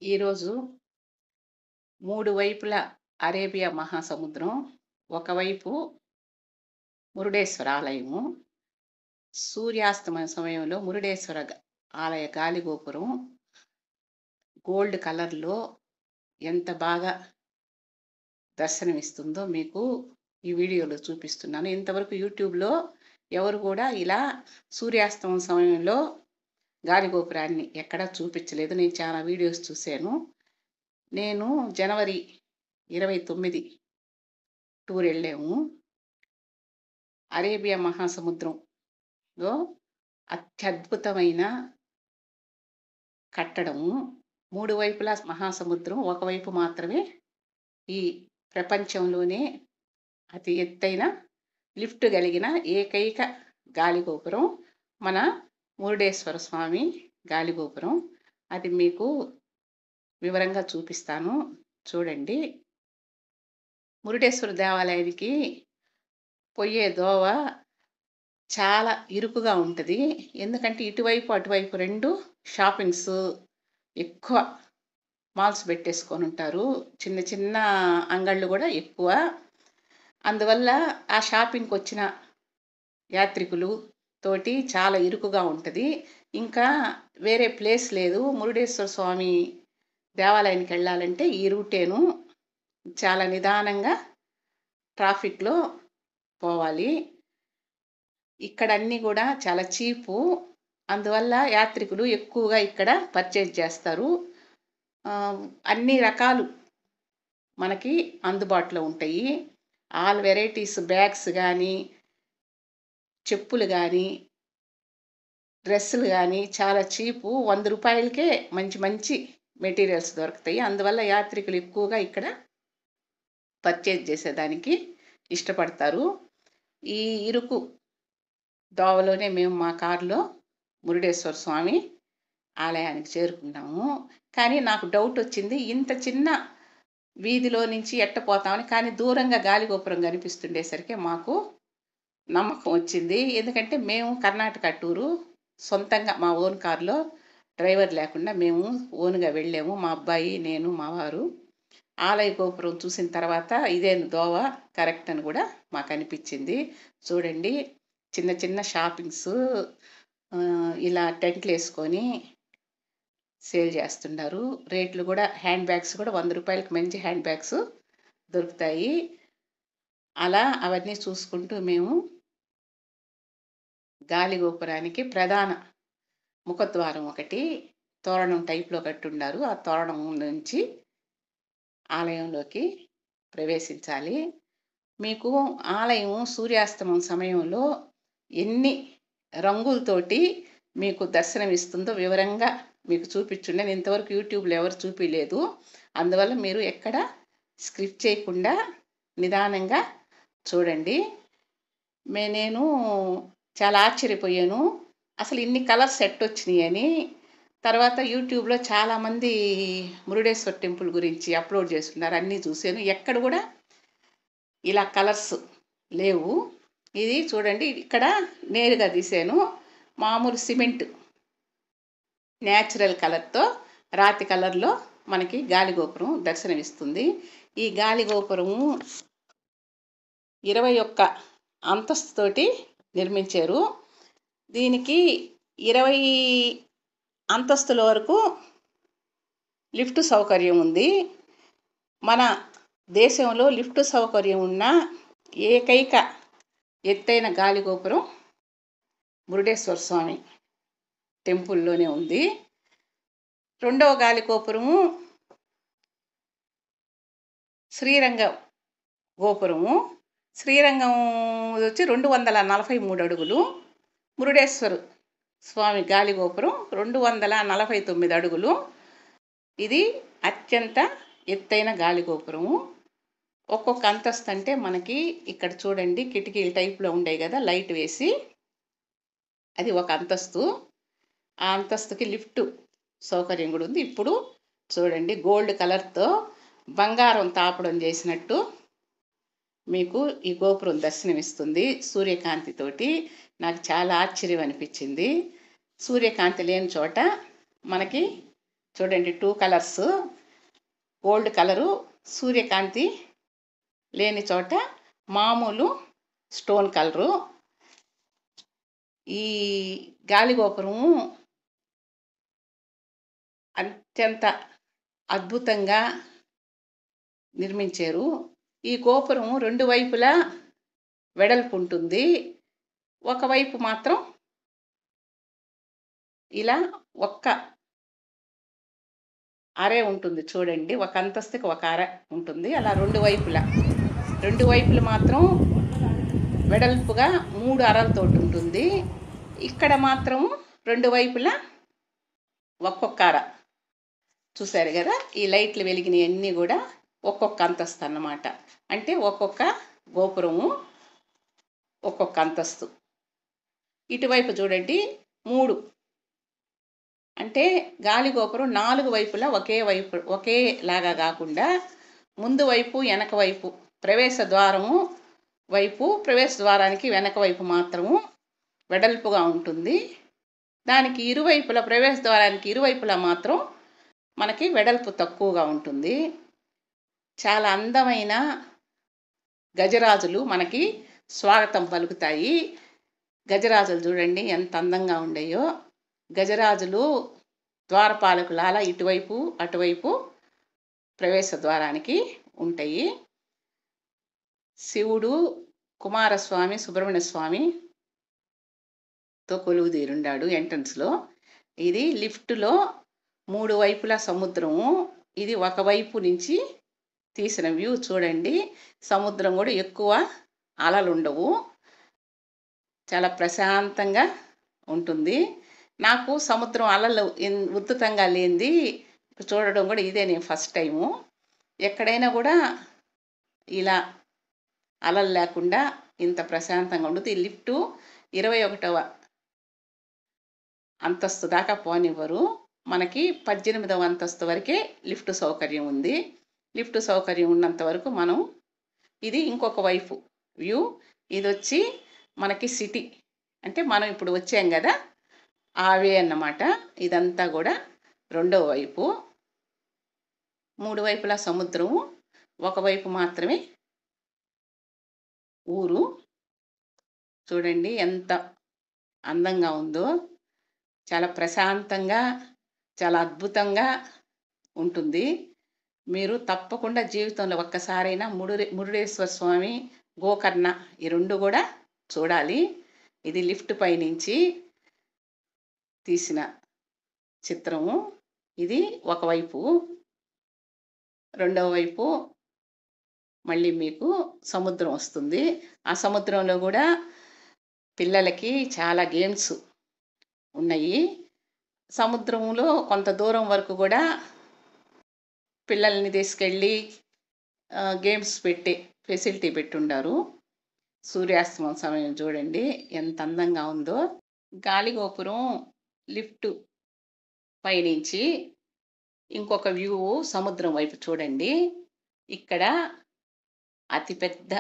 ఈరోజు 3 వైపులా అరేబియా మహాసముద్రం, ఒకవైపు మురుడేశ్వర ఆలయము, సూర్యాస్తమయ సమయంలో మురుడేశ్వర ఆలయ గాలిగోపురం గోల్డ్ కలర్‌లో ఎంత బాగా దర్శనమిస్తుందో మీకు ఈ వీడియోలో చూపిస్తున్నాను. ఇంతవరకు యూట్యూబ్‌లో ఎవరు కూడా ఇలా సూర్యాస్తమం సమయంలో గాలిగోపురాన్ని ఎక్కడా చూపించలేదు. నేను చాలా వీడియోస్ చూశాను. నేను జనవరి 29 టూర్ వెళ్ళాము. అరేబియా మహాసముద్రంలో అత్యద్భుతమైన కట్టడము. 3 వైపులా మహాసముద్రం, ఒకవైపు మాత్రమే ఈ ప్రపంచంలోనే అతి ఎత్తైన లిఫ్ట్ కలిగిన ఏకైక గాలిగోపురం మన మురుడేశ్వర స్వామి గాలిగోపురం. అది మీకు వివరంగా చూపిస్తాను, చూడండి. మురుడేశ్వర దేవాలయానికి పోయే దోవ చాలా ఇరుకుగా ఉంటుంది. ఎందుకంటే ఇటువైపు అటువైపు 2 షాపింగ్స్ ఎక్కువ మాల్స్ పెట్టేసుకొని ఉంటారు. చిన్న చిన్న అంగళ్ళు కూడా ఎక్కువ. అందువల్ల ఆ షాపింగ్కి వచ్చిన యాత్రికులు తోటి చాలా ఇరుకుగా ఉంటుంది. ఇంకా వేరే ప్లేస్ లేదు. మురుడేశ్వర స్వామి దేవాలయానికి వెళ్ళాలంటే ఈ రూటేను. చాలా నిదానంగా ట్రాఫిక్లో పోవాలి. ఇక్కడ అన్నీ కూడా చాలా చీపు. అందువల్ల యాత్రికులు ఎక్కువగా ఇక్కడ పర్చేజ్ చేస్తారు. అన్ని రకాలు మనకి అందుబాటులో ఉంటాయి. ఆల్ వెరైటీస్ బ్యాగ్స్ కానీ, చెప్పులు కానీ, డ్రెస్సులు కానీ చాలా చీపు. 100 రూపాయలకే మంచి మంచి మెటీరియల్స్ దొరుకుతాయి. అందువల్ల యాత్రికులు ఎక్కువగా ఇక్కడ పర్చేజ్ చేసేదానికి ఇష్టపడతారు. ఈ ఇరుకు దోవలోనే మేము మా కారులో మురుడేశ్వర స్వామి ఆలయానికి చేరుకున్నాము. కానీ నాకు డౌట్ వచ్చింది, ఇంత చిన్న వీధిలో నుంచి ఎట్టపోతామని. కానీ దూరంగా గాలిగోపురం కనిపిస్తుండేసరికి మాకు నమ్మకం వచ్చింది. ఎందుకంటే మేము కర్ణాటక టూరు సొంతంగా మా ఓన్ కారులో, డ్రైవర్ లేకుండా మేము ఓన్గా వెళ్ళాము. మా అబ్బాయి, నేను, మా వారు. ఆలయ గోపురం చూసిన తర్వాత ఇదే దోవ కరెక్ట్ అని కూడా మాకు అనిపించింది. చూడండి, చిన్న చిన్న షాపింగ్స్ ఇలా టెంట్లు వేసుకొని సేల్ చేస్తున్నారు. రేట్లు కూడా హ్యాండ్ బ్యాగ్స్ కూడా 100 రూపాయలకి మంచి హ్యాండ్ బ్యాగ్స్ దొరుకుతాయి. అలా అవన్నీ చూసుకుంటూ మేము గాలిగోపురానికి ప్రధాన ముఖద్వారం ఒకటి తోరణం టైప్లో కట్టున్నారు. ఆ తోరణం నుంచి ఆలయంలోకి ప్రవేశించాలి. మీకు ఆలయం సూర్యాస్తమం సమయంలో ఎన్ని రంగులతోటి మీకు దర్శనమిస్తుందో వివరంగా మీకు చూపించుండే. ఇంతవరకు యూట్యూబ్లో ఎవరు చూపించలేదు. అందువల్ల మీరు ఎక్కడ స్క్రిప్ట్ చేయకుండా నిదానంగా చూడండి. నేను చాలా ఆశ్చర్యపోయాను, అసలు ఇన్ని కలర్స్ సెట్ వచ్చినాయని. తర్వాత యూట్యూబ్లో చాలామంది మురుడేశ్వర టెంపుల్ గురించి అప్లోడ్ చేస్తున్నారు, అన్నీ చూశాను. ఎక్కడ కూడా ఇలా కలర్స్ లేవు. ఇది చూడండి, ఇక్కడ నేరుగా తీసాను. మామూలు సిమెంట్ న్యాచురల్ కలర్తో, రాతి కలర్లో మనకి గాలిగోపురం దర్శనమిస్తుంది. ఈ గాలిగోపురము 21 అంతస్తుతోటి నిర్మించారు. దీనికి 20 అంతస్తుల వరకు లిఫ్ట్ సౌకర్యం ఉంది. మన దేశంలో లిఫ్ట్ సౌకర్యం ఉన్న ఏకైక ఎత్తైన గాలిగోపురం మురుడేశ్వర స్వామి టెంపుల్లోనే ఉంది. రెండవ గాలిగోపురము శ్రీరంగం గోపురము. శ్రీరంగం వచ్చి 243 అడుగులు. మురుడేశ్వర స్వామి గాలిగోపురం 249 అడుగులు. ఇది అత్యంత ఎత్తైన గాలిగోపురము. ఒక్కొక్క అంతస్తు అంటే మనకి ఇక్కడ చూడండి, కిటికీల టైప్లో ఉండేవి కదా, లైట్ వేసి, అది ఒక అంతస్తు. ఆ అంతస్తుకి లిఫ్ట్ సౌకర్యం కూడా ఉంది. ఇప్పుడు చూడండి, గోల్డ్ కలర్తో బంగారం తాపడం చేసినట్టు మీకు ఈ గోపురం దర్శనమిస్తుంది సూర్యకాంతితోటి. నాకు చాలా ఆశ్చర్యం అనిపించింది. సూర్యకాంతి లేని చోట మనకి చూడండి 2 కలర్స్, గోల్డ్ కలరు, సూర్యకాంతి లేని చోట మామూలు స్టోన్ కలరు. ఈ గాలిగోపురము అత్యంత అద్భుతంగా నిర్మించారు. ఈ గోపురం 2 వైపులా వెడల్పు ఉంటుంది. ఒకవైపు మాత్రం ఇలా ఒక్క అరే ఉంటుంది చూడండి. ఒక అంతస్తుకి ఒక అర ఉంటుంది. అలా రెండు వైపులు మాత్రం వెడల్పుగా 3 అరలతోటి ఉంటుంది. ఇక్కడ మాత్రం 2 వైపులా ఒక్కొక్క అర. చూశారు కదా, ఈ లైట్లు వెలిగినవన్నీ కూడా ఒక్కొక్క అంతస్తు అన్నమాట. అంటే ఒక్కొక్క గోపురము ఒక్కొక్క అంతస్తు. ఇటువైపు చూడండి 3, అంటే గాలి గోపురం 4 వైపులా ఒకేలాగా కాకుండా ముందు వైపు వెనక వైపు ప్రవేశ ద్వారానికి వెనక వైపు మాత్రము వెడల్పుగా ఉంటుంది. దానికి ఇరువైపులా, ప్రవేశ ద్వారానికి ఇరువైపులా మాత్రం మనకి వెడల్పు తక్కువగా ఉంటుంది. చాలా అందమైన గజరాజులు మనకి స్వాగతం పలుకుతాయి. గజరాజులు చూడండి ఎంత అందంగా ఉండేయో. గజరాజులు ద్వారపాలకులాల ఇటువైపు అటువైపు ప్రవేశ ద్వారానికి ఉంటాయి. శివుడు, కుమారస్వామి, సుబ్రహ్మణ్య స్వామితో కొలువు తీరుండాడు ఎంట్రన్స్లో. ఇది లిఫ్ట్లో 3 వైపులా సముద్రము. ఇది ఒకవైపు నుంచి తీసిన వ్యూ చూడండి. సముద్రం కూడా ఎక్కువ అలలు ఉండవు, చాలా ప్రశాంతంగా ఉంటుంది. నాకు సముద్రం అలలు ఉధృతంగా లేనిది చూడడం కూడా ఇదే నేను ఫస్ట్ టైము. ఎక్కడైనా కూడా ఇలా అలలు లేకుండా ఇంత ప్రశాంతంగా ఉండదు. ఈ లిఫ్టు 21వ అంతస్తు దాకా పోనివ్వరు. మనకి 18వ అంతస్తు వరకే లిఫ్ట్ సౌకర్యం ఉంది. లిఫ్ట్ సౌకర్యం ఉన్నంత వరకు మనం, ఇది ఇంకొక వైపు వ్యూ. ఇది వచ్చి మనకి సిటీ, అంటే మనం ఇప్పుడు వచ్చాం కదా ఆవే అన్నమాట. ఇదంతా కూడా 2వ వైపు. 3 వైపులా సముద్రము, ఒకవైపు మాత్రమే ఊరు. చూడండి ఎంత అందంగా ఉందో. చాలా ప్రశాంతంగా, చాలా అద్భుతంగా ఉంటుంది. మీరు తప్పకుండా జీవితంలో ఒక్కసారైనా మురుడేశ్వర స్వామి, గోకర్ణ ఈ 2 కూడా చూడాలి. ఇది లిఫ్ట్ పైనుంచి తీసిన చిత్రము. ఇది ఒకవైపు. 2వ వైపు మళ్ళీ మీకు సముద్రం వస్తుంది. ఆ సముద్రంలో కూడా పిల్లలకి చాలా గేమ్స్ ఉన్నాయి. సముద్రంలో కొంత దూరం వరకు కూడా పిల్లల్ని తీసుకెళ్ళి గేమ్స్ పెట్టే ఫెసిలిటీ పెట్టుండారు. సూర్యాస్తమం సమయం చూడండి ఎంత అందంగా ఉందో. గాలిగోపురం లిఫ్ట్ పైనుంచి ఇంకొక వ్యూ సముద్రం వైపు చూడండి. ఇక్కడ అతిపెద్ద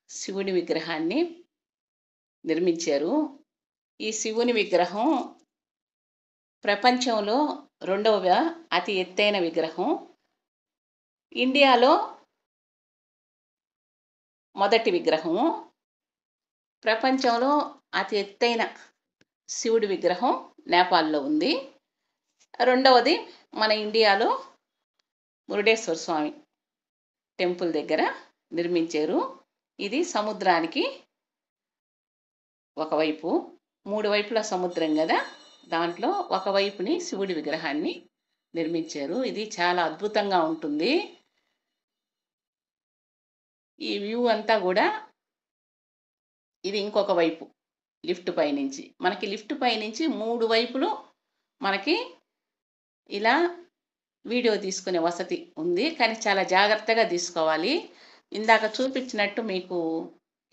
శివుని విగ్రహాన్ని నిర్మించారు. ఈ శివుని విగ్రహం ప్రపంచంలో 2వ అతి ఎత్తైన విగ్రహం. ఇండియాలో మొదటి విగ్రహము. ప్రపంచంలో అతి ఎత్తైన శివుడి విగ్రహం నేపాల్లో ఉంది. 2వది మన ఇండియాలో మురుడేశ్వర స్వామి టెంపుల్ దగ్గర నిర్మించారు. ఇది సముద్రానికి ఒకవైపు. 3 వైపుల సముద్రం కదా, దాంట్లో ఒకవైపుని శివుడి విగ్రహాన్ని నిర్మించారు. ఇది చాలా అద్భుతంగా ఉంటుంది. ఈ వ్యూ అంతా కూడా ఇది ఇంకొక వైపు లిఫ్ట్ పైనుంచి. మనకి లిఫ్ట్ పైనుంచి 3 వైపులు మనకి ఇలా వీడియో తీసుకునే వసతి ఉంది. కానీ చాలా జాగ్రత్తగా తీసుకోవాలి. ఇందాక చూపించినట్టు మీకు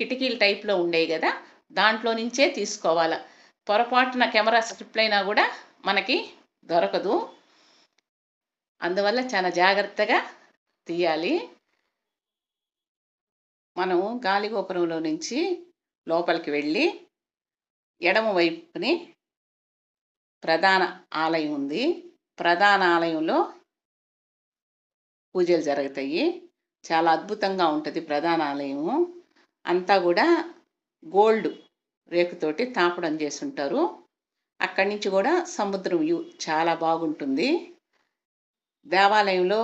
కిటికీల టైప్లో ఉండేవి కదా, దాంట్లో నుంచే తీసుకోవాలి. పొరపాటున కెమెరా స్ట్రిప్ అయినా కూడా మనకి దొరకదు. అందువల్ల చాలా జాగ్రత్తగా తీయాలి. మనం గాలిగోపురంలో నుంచి లోపలికి వెళ్ళి ఎడమ వైపుని ప్రధాన ఆలయం ఉంది. ప్రధాన ఆలయంలో పూజలు జరుగుతాయి. చాలా అద్భుతంగా ఉంటుంది ప్రధాన ఆలయము. అంతా కూడా గోల్డ్ రేకుతోటి తాపడం చేసుంటారు. అక్కడి నుంచి కూడా సముద్రం వ్యూ చాలా బాగుంటుంది. దేవాలయంలో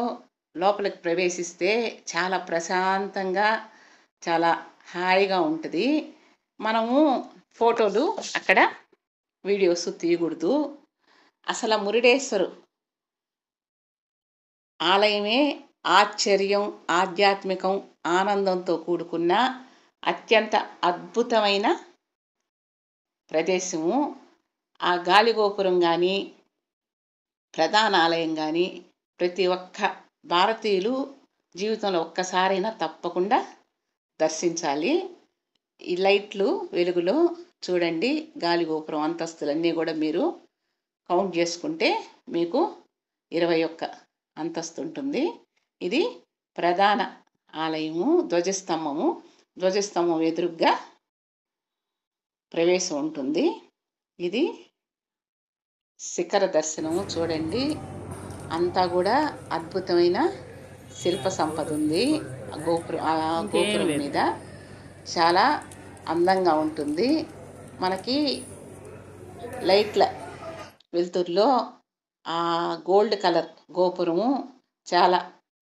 లోపలికి ప్రవేశిస్తే చాలా ప్రశాంతంగా, చాలా హాయిగా ఉంటుంది. మనము ఫోటోలు అక్కడ వీడియోస్ తీయకూడదు. అసలు మురుడేశ్వరు ఆలయమే ఆశ్చర్యం, ఆధ్యాత్మికం, ఆనందంతో కూడుకున్న అత్యంత అద్భుతమైన ప్రదేశము. ఆ గాలిగోపురం కానీ, ప్రధాన ఆలయం కానీ ప్రతి ఒక్క భారతీయులు జీవితంలో ఒక్కసారైనా తప్పకుండా దర్శించాలి. ఈ లైట్లు వెలుగులో చూడండి, గాలిగోపురం అంతస్తులన్నీ కూడా మీరు కౌంట్ చేసుకుంటే మీకు 21 అంతస్తు ఉంటుంది. ఇది ప్రధాన ఆలయము. ధ్వజస్తంభం ఎదురుగ్గా ప్రవేశం ఉంటుంది. ఇది శిఖర దర్శనము. చూడండి, అంతా కూడా అద్భుతమైన శిల్ప సంపద ఉంది. గోపురం మీద చాలా అందంగా ఉంటుంది. మనకి లైట్ల వెలుతురులో ఆ గోల్డ్ కలర్ గోపురము చాలా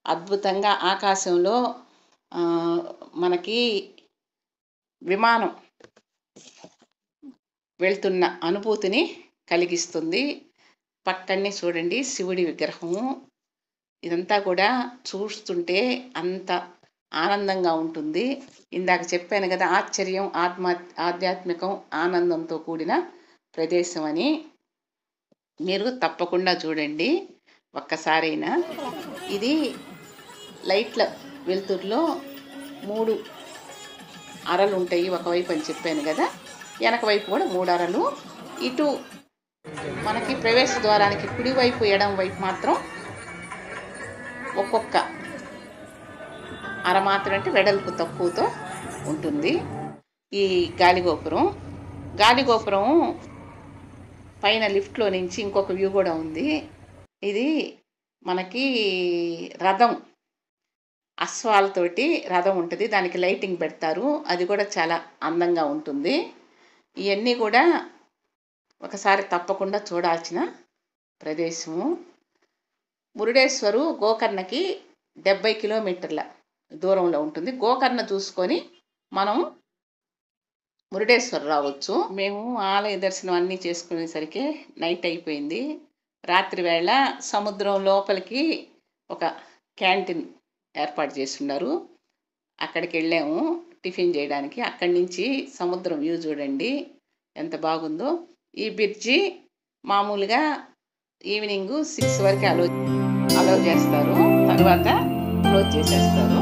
అద్భుతంగా ఆకాశంలో మనకి విమానం వెళ్తున్న అనుభూతిని కలిగిస్తుంది. పక్కనే చూడండి శివుడి విగ్రహము. ఇదంతా కూడా చూస్తుంటే అంత ఆనందంగా ఉంటుంది. ఇందాక చెప్పాను కదా, ఆశ్చర్యం, ఆధ్యాత్మికం, ఆనందంతో కూడిన ప్రదేశం అని. మీరు తప్పకుండా చూడండి ఒక్కసారైనా. ఇది లైట్ల వెలుతురులో 3 అరలు ఉంటాయి ఒకవైపు అని చెప్పాను కదా, వెనక వైపు కూడా 3 అరలు. ఇటు మనకి ప్రవేశ ద్వారానికి కుడివైపు, ఎడం వైపు మాత్రం ఒక్కొక్క అర మాత్రం, అంటే వెడల్పు తక్కువతో ఉంటుంది. ఈ గాలిగోపురం పైన లిఫ్ట్లో నుంచి ఇంకొక వ్యూ కూడా ఉంది. ఇది మనకి రథం, అశ్వాలతోటి రథం ఉంటుంది. దానికి లైటింగ్ పెడతారు. అది కూడా చాలా అందంగా ఉంటుంది. ఇవన్నీ కూడా ఒకసారి తప్పకుండా చూడాల్సిన ప్రదేశము. మురుడేశ్వరు గోకర్ణకి 70 కిలోమీటర్ల దూరంలో ఉంటుంది. గోకర్ణ చూసుకొని మనం మురుడేశ్వర్ రావచ్చు. మేము ఆలయ దర్శనం అన్నీ చేసుకునేసరికి నైట్ అయిపోయింది. రాత్రి వేళ సముద్రం లోపలికి ఒక క్యాంటీన్ ఏర్పాటు చేస్తున్నారు. అక్కడికి వెళ్ళాము టిఫిన్ చేయడానికి. అక్కడి నుంచి సముద్రం వ్యూ చూడండి ఎంత బాగుందో. ఈ బ్రిడ్జి మామూలుగా ఈవినింగ్ 6 వరకు అలో చేస్తారు, తర్వాత క్లోజ్ చేసేస్తారు.